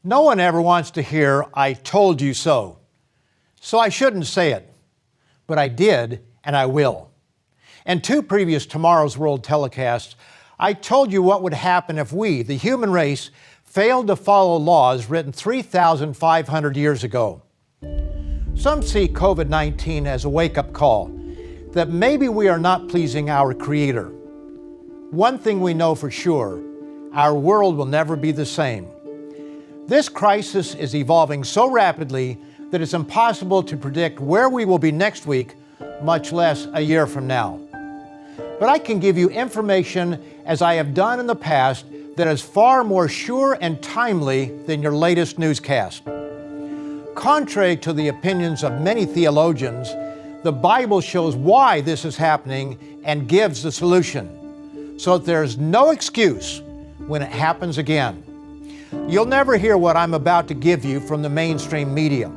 No one ever wants to hear, "I told you so." So I shouldn't say it, but I did, and I will. In two previous Tomorrow's World telecasts, I told you what would happen if we, the human race, failed to follow laws written 3,500 years ago. Some see COVID-19 as a wake-up call, that maybe we are not pleasing our Creator. One thing we know for sure, our world will never be the same. This crisis is evolving so rapidly that it's impossible to predict where we will be next week, much less a year from now. But I can give you information, as I have done in the past, that is far more sure and timely than your latest newscast. Contrary to the opinions of many theologians, the Bible shows why this is happening and gives the solution, so that there's no excuse when it happens again. You'll never hear what I'm about to give you from the mainstream media.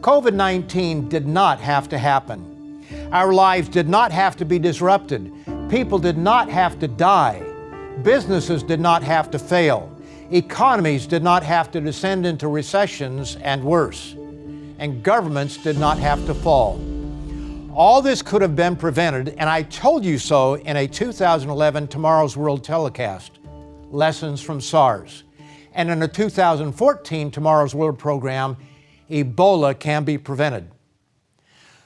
COVID-19 did not have to happen. Our lives did not have to be disrupted. People did not have to die. Businesses did not have to fail. Economies did not have to descend into recessions and worse. And governments did not have to fall. All this could have been prevented, and I told you so in a 2011 Tomorrow's World telecast, Lessons from SARS. And in a 2014 Tomorrow's World program, Ebola can be prevented.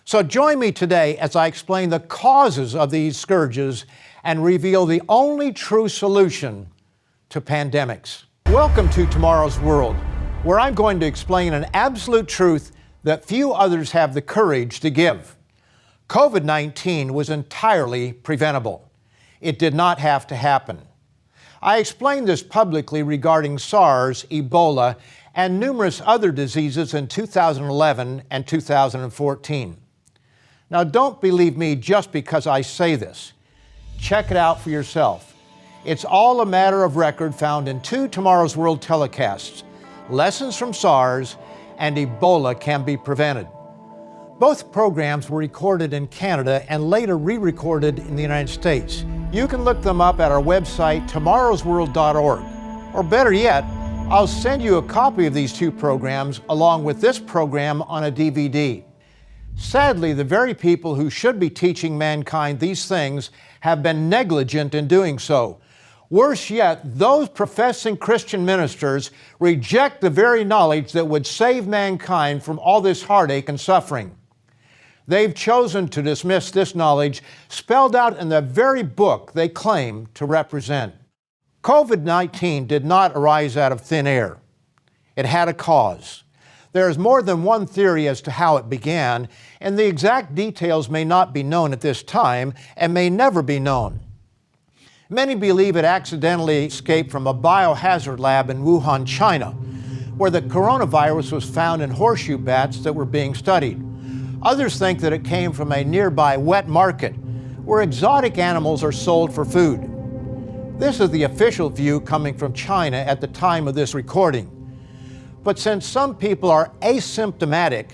So join me today as I explain the causes of these scourges and reveal the only true solution to pandemics. Welcome to Tomorrow's World, where I'm going to explain an absolute truth that few others have the courage to give. COVID-19 was entirely preventable. It did not have to happen. I explained this publicly regarding SARS, Ebola, and numerous other diseases in 2011 and 2014. Now, don't believe me just because I say this. Check it out for yourself. It's all a matter of record found in two Tomorrow's World telecasts, Lessons from SARS and Ebola Can Be Prevented. Both programs were recorded in Canada and later re-recorded in the United States. You can look them up at our website, tomorrowsworld.org. Or better yet, I'll send you a copy of these two programs along with this program on a DVD. Sadly, the very people who should be teaching mankind these things have been negligent in doing so. Worse yet, those professing Christian ministers reject the very knowledge that would save mankind from all this heartache and suffering. They've chosen to dismiss this knowledge spelled out in the very book they claim to represent. COVID-19 did not arise out of thin air. It had a cause. There is more than one theory as to how it began, and the exact details may not be known at this time and may never be known. Many believe it accidentally escaped from a biohazard lab in Wuhan, China, where the coronavirus was found in horseshoe bats that were being studied. Others think that it came from a nearby wet market, where exotic animals are sold for food. This is the official view coming from China at the time of this recording. But since some people are asymptomatic,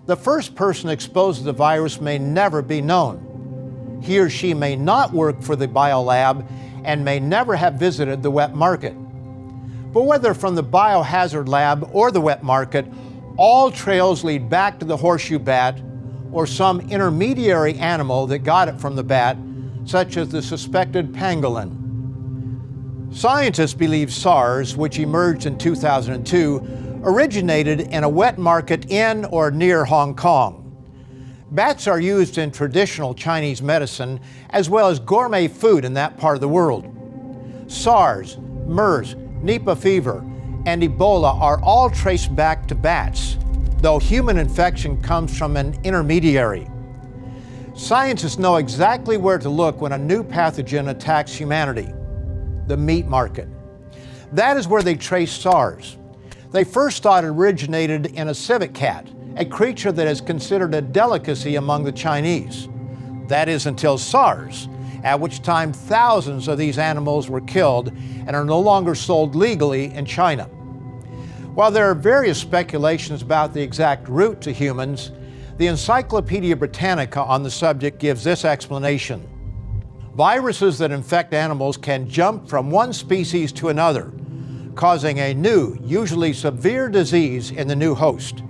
the first person exposed to the virus may never be known. He or she may not work for the biolab and may never have visited the wet market. But whether from the biohazard lab or the wet market, all trails lead back to the horseshoe bat or some intermediary animal that got it from the bat, such as the suspected pangolin. Scientists believe SARS, which emerged in 2002, originated in a wet market in or near Hong Kong. Bats are used in traditional Chinese medicine as well as gourmet food in that part of the world. SARS, MERS, Nipah fever, and Ebola are all traced back to bats, though human infection comes from an intermediary. Scientists know exactly where to look when a new pathogen attacks humanity: the meat market. That is where they trace SARS. They first thought it originated in a civet cat, a creature that is considered a delicacy among the Chinese. That is until SARS, at which time thousands of these animals were killed and are no longer sold legally in China. While there are various speculations about the exact route to humans, the Encyclopedia Britannica on the subject gives this explanation. Viruses that infect animals can jump from one species to another, causing a new, usually severe disease in the new host.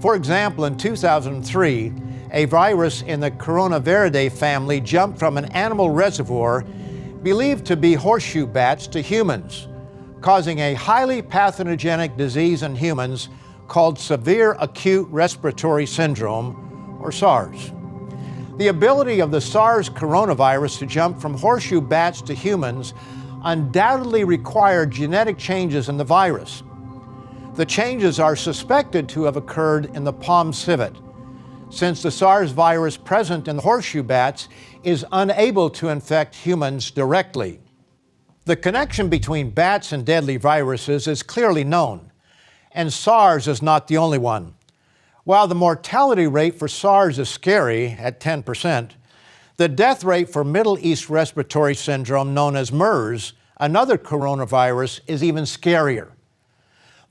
For example, in 2003, a virus in the Coronaviridae family jumped from an animal reservoir believed to be horseshoe bats to humans, causing a highly pathogenic disease in humans called severe acute respiratory syndrome, or SARS. The ability of the SARS coronavirus to jump from horseshoe bats to humans undoubtedly required genetic changes in the virus. The changes are suspected to have occurred in the palm civet, since the SARS virus present in the horseshoe bats is unable to infect humans directly. The connection between bats and deadly viruses is clearly known, and SARS is not the only one. While the mortality rate for SARS is scary at 10%, the death rate for Middle East respiratory syndrome, known as MERS, another coronavirus, is even scarier.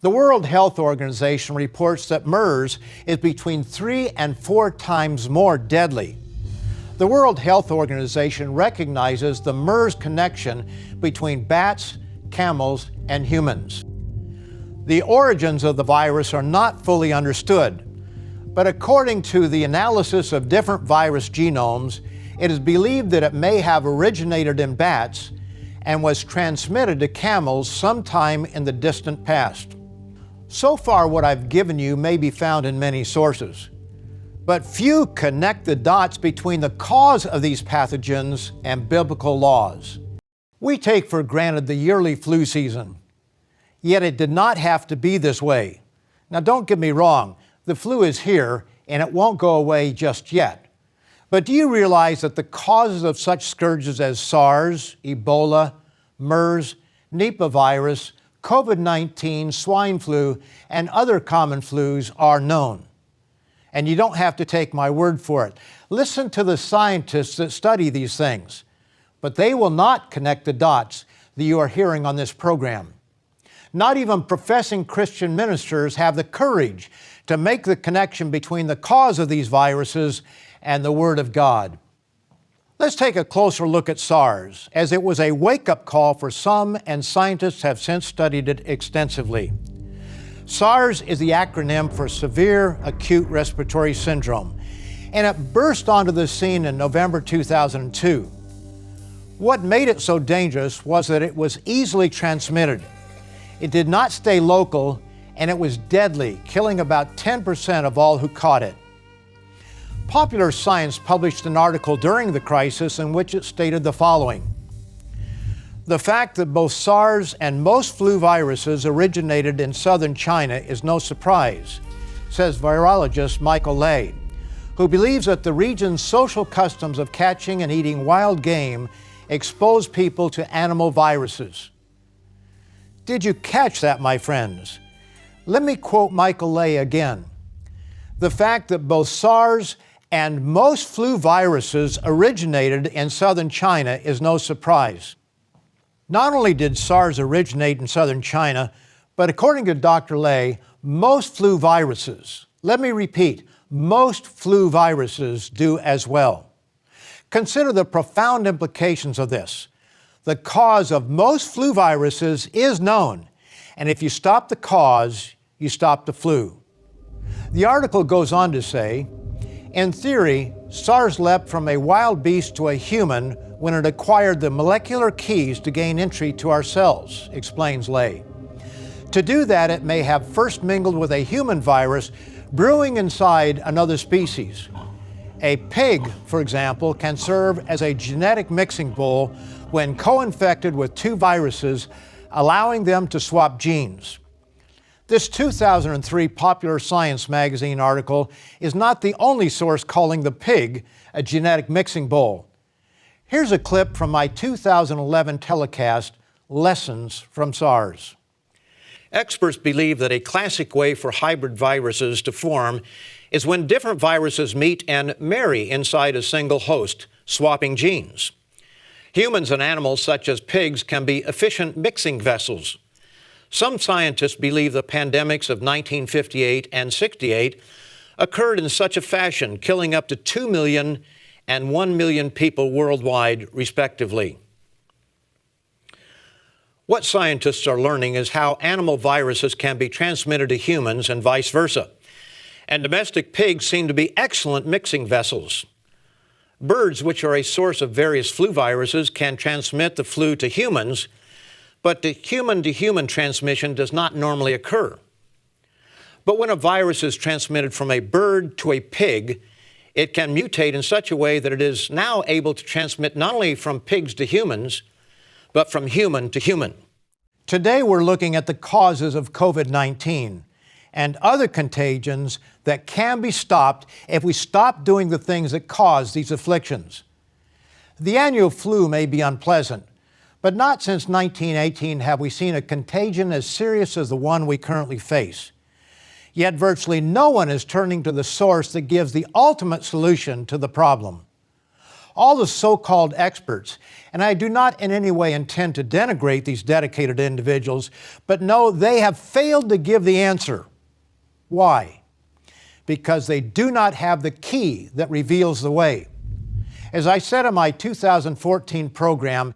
The World Health Organization reports that MERS is between 3 and 4 times more deadly. The World Health Organization recognizes the MERS connection between bats, camels, and humans. The origins of the virus are not fully understood, but according to the analysis of different virus genomes, it is believed that it may have originated in bats and was transmitted to camels sometime in the distant past. So far, what I've given you may be found in many sources, but few connect the dots between the cause of these pathogens and biblical laws. We take for granted the yearly flu season, yet it did not have to be this way. Now, don't get me wrong, the flu is here and it won't go away just yet. But do you realize that the causes of such scourges as SARS, Ebola, MERS, Nipah virus, COVID-19, swine flu, and other common flus are known? And you don't have to take my word for it. Listen to the scientists that study these things, but they will not connect the dots that you are hearing on this program. Not even professing Christian ministers have the courage to make the connection between the cause of these viruses and the Word of God. Let's take a closer look at SARS, as it was a wake-up call for some, and scientists have since studied it extensively. SARS is the acronym for Severe Acute Respiratory Syndrome, and it burst onto the scene in November 2002. What made it so dangerous was that it was easily transmitted. It did not stay local, and it was deadly, killing about 10% of all who caught it. Popular Science published an article during the crisis in which it stated the following: "The fact that both SARS and most flu viruses originated in southern China is no surprise," says virologist Michael Ley, who believes that the region's social customs of catching and eating wild game expose people to animal viruses. Did you catch that, my friends? Let me quote Michael Ley again. "The fact that both SARS and most flu viruses originated in southern China is no surprise." Not only did SARS originate in southern China, but according to Dr. Ley, most flu viruses, let me repeat, most flu viruses do as well. Consider the profound implications of this. The cause of most flu viruses is known, and if you stop the cause, you stop the flu. The article goes on to say, "In theory, SARS leapt from a wild beast to a human when it acquired the molecular keys to gain entry to our cells," explains Ley. "To do that, it may have first mingled with a human virus brewing inside another species. A pig, for example, can serve as a genetic mixing bowl when co-infected with 2 viruses, allowing them to swap genes." This 2003 Popular Science magazine article is not the only source calling the pig a genetic mixing bowl. Here's a clip from my 2011 telecast, Lessons from SARS. "Experts believe that a classic way for hybrid viruses to form is when different viruses meet and marry inside a single host, swapping genes. Humans and animals such as pigs can be efficient mixing vessels. Some scientists believe the pandemics of 1958 and 68 occurred in such a fashion, killing up to 2 million and 1 million people worldwide, respectively." What scientists are learning is how animal viruses can be transmitted to humans and vice versa. And domestic pigs seem to be excellent mixing vessels. Birds, which are a source of various flu viruses, can transmit the flu to humans, but the human-to-human transmission does not normally occur. But when a virus is transmitted from a bird to a pig, it can mutate in such a way that it is now able to transmit not only from pigs to humans, but from human to human. Today we're looking at the causes of COVID-19 and other contagions that can be stopped if we stop doing the things that cause these afflictions. The annual flu may be unpleasant, but not since 1918 have we seen a contagion as serious as the one we currently face. Yet virtually no one is turning to the source that gives the ultimate solution to the problem. All the so-called experts, and I do not in any way intend to denigrate these dedicated individuals, but no, they have failed to give the answer. Why? Because they do not have the key that reveals the way. As I said in my 2014 program,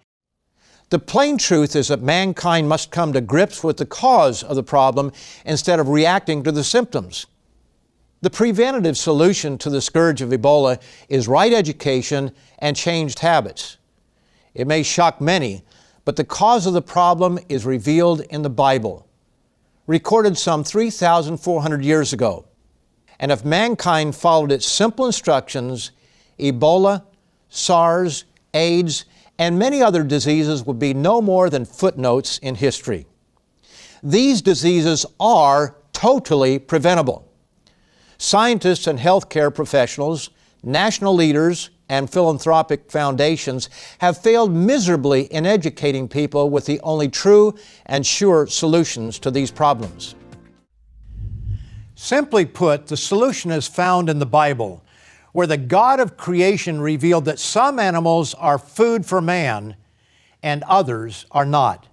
the plain truth is that mankind must come to grips with the cause of the problem instead of reacting to the symptoms. The preventative solution to the scourge of Ebola is right education and changed habits. It may shock many, but the cause of the problem is revealed in the Bible, recorded some 3,400 years ago. And if mankind followed its simple instructions, Ebola, SARS, AIDS, and many other diseases would be no more than footnotes in history. These diseases are totally preventable. Scientists and healthcare professionals, national leaders, and philanthropic foundations have failed miserably in educating people with the only true and sure solutions to these problems. Simply put, the solution is found in the Bible, where the God of creation revealed that some animals are food for man and others are not.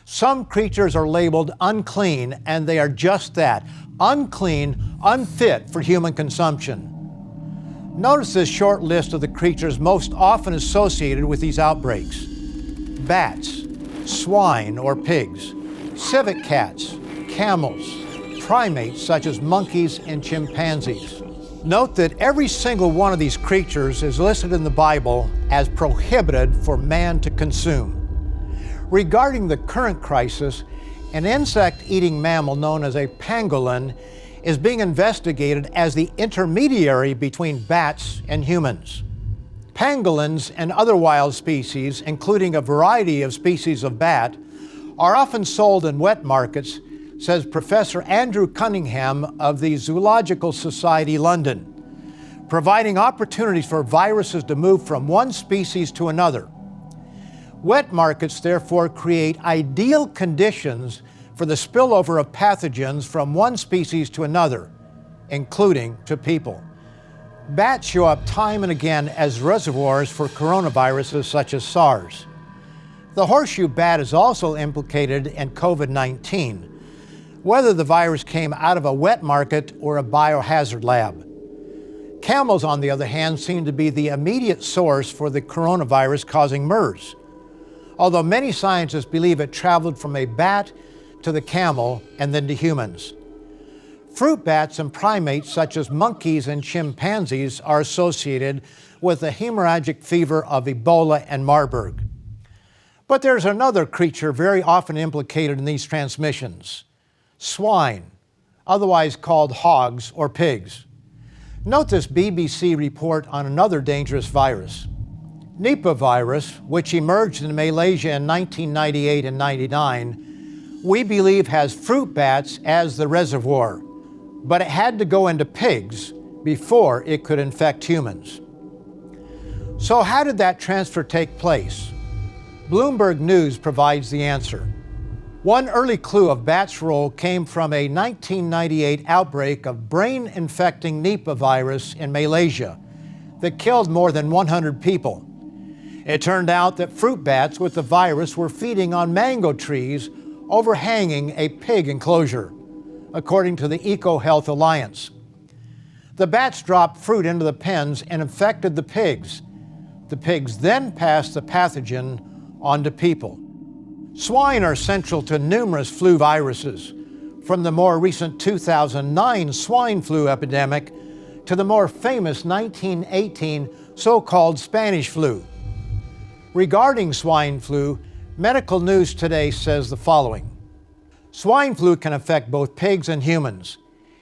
Some creatures are labeled unclean, and they are just that, unclean, unfit for human consumption. Notice this short list of the creatures most often associated with these outbreaks: bats, swine or pigs, civet cats, camels, primates such as monkeys and chimpanzees. Note that every single one of these creatures is listed in the Bible as prohibited for man to consume. Regarding the current crisis, an insect-eating mammal known as a pangolin is being investigated as the intermediary between bats and humans. Pangolins and other wild species, including a variety of species of bat, are often sold in wet markets, says Professor Andrew Cunningham of the Zoological Society, London, providing opportunities for viruses to move from one species to another. Wet markets therefore create ideal conditions for the spillover of pathogens from one species to another, including to people. Bats show up time and again as reservoirs for coronaviruses such as SARS. The horseshoe bat is also implicated in COVID-19, whether the virus came out of a wet market or a biohazard lab. Camels, on the other hand, seem to be the immediate source for the coronavirus causing MERS, although many scientists believe it traveled from a bat to the camel and then to humans. Fruit bats and primates such as monkeys and chimpanzees are associated with the hemorrhagic fever of Ebola and Marburg. But there's another creature very often implicated in these transmissions: swine, otherwise called hogs or pigs. Note this BBC report on another dangerous virus. Nipah virus, which emerged in Malaysia in 1998 and 99, we believe has fruit bats as the reservoir, but it had to go into pigs before it could infect humans. So how did that transfer take place? Bloomberg News provides the answer. One early clue of bats' role came from a 1998 outbreak of brain-infecting Nipah virus in Malaysia that killed more than 100 people. It turned out that fruit bats with the virus were feeding on mango trees overhanging a pig enclosure, according to the EcoHealth Alliance. The bats dropped fruit into the pens and infected the pigs. The pigs then passed the pathogen on to people. Swine are central to numerous flu viruses, from the more recent 2009 swine flu epidemic to the more famous 1918 so-called Spanish flu. Regarding swine flu, Medical News Today says the following. Swine flu can affect both pigs and humans.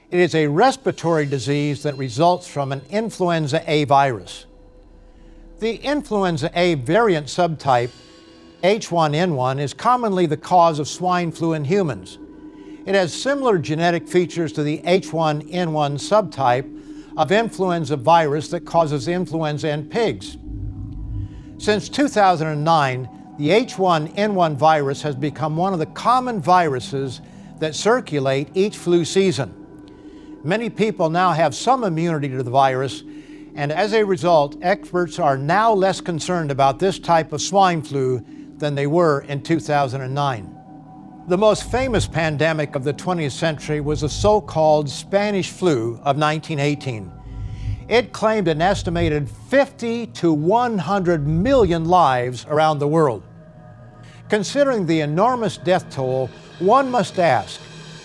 It is a respiratory disease that results from an influenza A virus. The influenza A variant subtype, H1N1, is commonly the cause of swine flu in humans. It has similar genetic features to the H1N1 subtype of influenza virus that causes influenza in pigs. Since 2009, the H1N1 virus has become one of the common viruses that circulate each flu season. Many people now have some immunity to the virus, and as a result, experts are now less concerned about this type of swine flu than they were in 2009. The most famous pandemic of the 20th century was the so-called Spanish flu of 1918. It claimed an estimated 50 to 100 million lives around the world. Considering the enormous death toll, one must ask,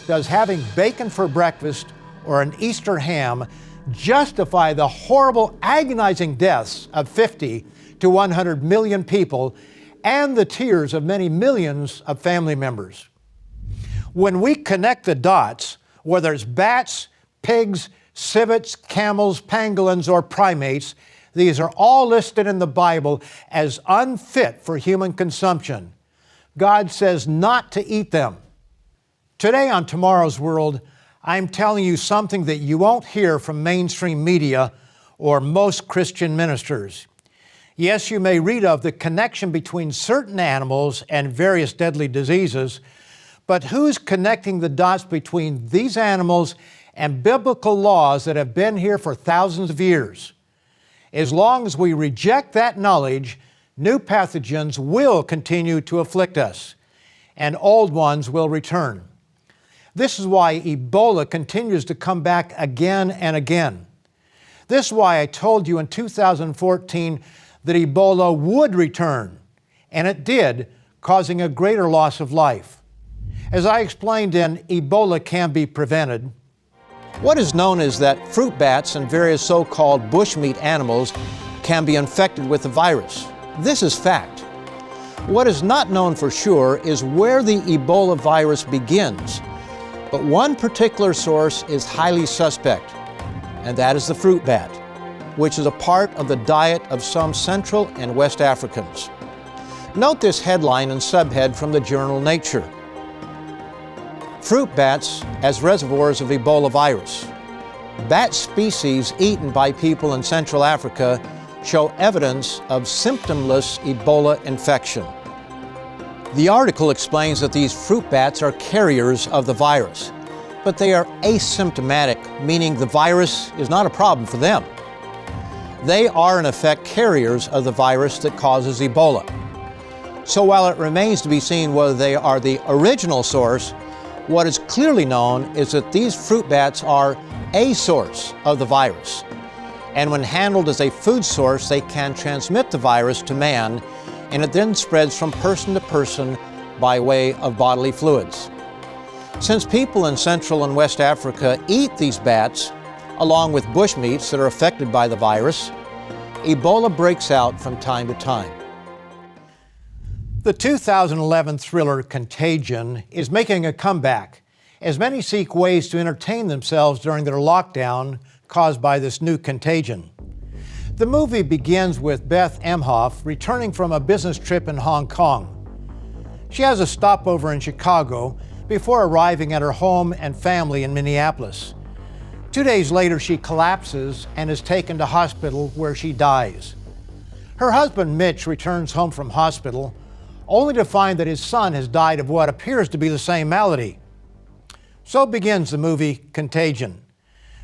does having bacon for breakfast or an Easter ham justify the horrible, agonizing deaths of 50 to 100 million people and the tears of many millions of family members? When we connect the dots, whether it's bats, pigs, civets, camels, pangolins, or primates, these are all listed in the Bible as unfit for human consumption. God says not to eat them. Today on Tomorrow's World, I'm telling you something that you won't hear from mainstream media or most Christian ministers. Yes, you may read of the connection between certain animals and various deadly diseases, but who's connecting the dots between these animals and biblical laws that have been here for thousands of years? As long as we reject that knowledge, new pathogens will continue to afflict us, and old ones will return. This is why Ebola continues to come back again and again. This is why I told you in 2014 that Ebola would return, and it did, causing a greater loss of life. As I explained in Ebola Can Be Prevented, what is known is that fruit bats and various so-called bushmeat animals can be infected with the virus. This is fact. What is not known for sure is where the Ebola virus begins, but one particular source is highly suspect, and that is the fruit bat, which is a part of the diet of some Central and West Africans. Note this headline and subhead from the journal Nature. Fruit bats as reservoirs of Ebola virus. Bat species eaten by people in Central Africa show evidence of symptomless Ebola infection. The article explains that these fruit bats are carriers of the virus, but they are asymptomatic, meaning the virus is not a problem for them. They are in effect carriers of the virus that causes Ebola. So while it remains to be seen whether they are the original source, what is clearly known is that these fruit bats are a source of the virus. And when handled as a food source, they can transmit the virus to man, and it then spreads from person to person by way of bodily fluids. Since people in Central and West Africa eat these bats, along with bushmeats that are affected by the virus, Ebola breaks out from time to time. The 2011 thriller Contagion is making a comeback as many seek ways to entertain themselves during their lockdown caused by this new contagion. The movie begins with Beth Emhoff returning from a business trip in Hong Kong. She has a stopover in Chicago before arriving at her home and family in Minneapolis. 2 days later, she collapses and is taken to hospital where she dies. Her husband, Mitch, returns home from hospital only to find that his son has died of what appears to be the same malady. So begins the movie Contagion,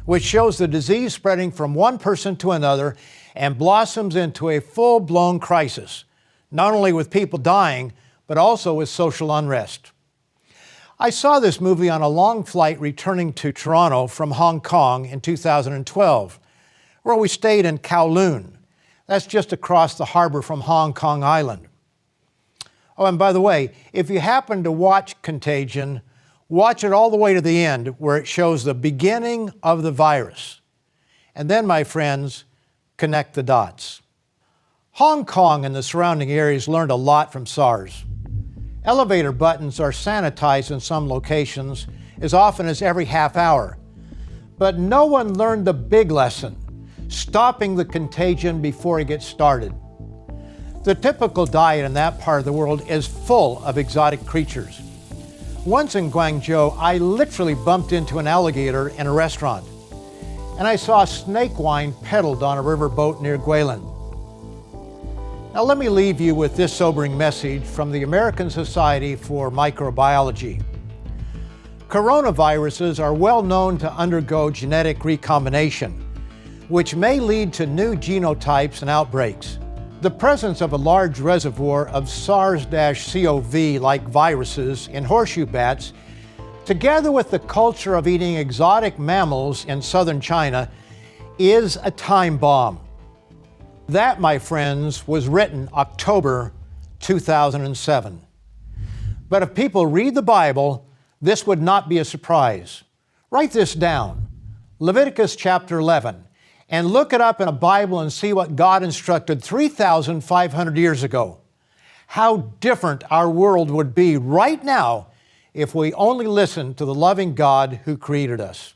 which shows the disease spreading from one person to another and blossoms into a full-blown crisis, not only with people dying, but also with social unrest. I saw this movie on a long flight returning to Toronto from Hong Kong in 2012, where we stayed in Kowloon. That's just across the harbor from Hong Kong Island. Oh, and by the way, if you happen to watch Contagion, watch it all the way to the end where it shows the beginning of the virus. And then, my friends, connect the dots. Hong Kong and the surrounding areas learned a lot from SARS. Elevator buttons are sanitized in some locations as often as every half hour. But no one learned the big lesson, stopping the contagion before it gets started. The typical diet in that part of the world is full of exotic creatures. Once in Guangzhou, I literally bumped into an alligator in a restaurant, and I saw snake wine peddled on a riverboat near Guilin. Now let me leave you with this sobering message from the American Society for Microbiology. Coronaviruses are well known to undergo genetic recombination, which may lead to new genotypes and outbreaks. The presence of a large reservoir of SARS-CoV-like viruses in horseshoe bats, together with the culture of eating exotic mammals in southern China, is a time bomb. That, my friends, was written October 2007. But if people read the Bible, this would not be a surprise. Write this down, Leviticus chapter 11, and look it up in a Bible and see what God instructed 3,500 years ago. How different our world would be right now if we only listened to the loving God who created us.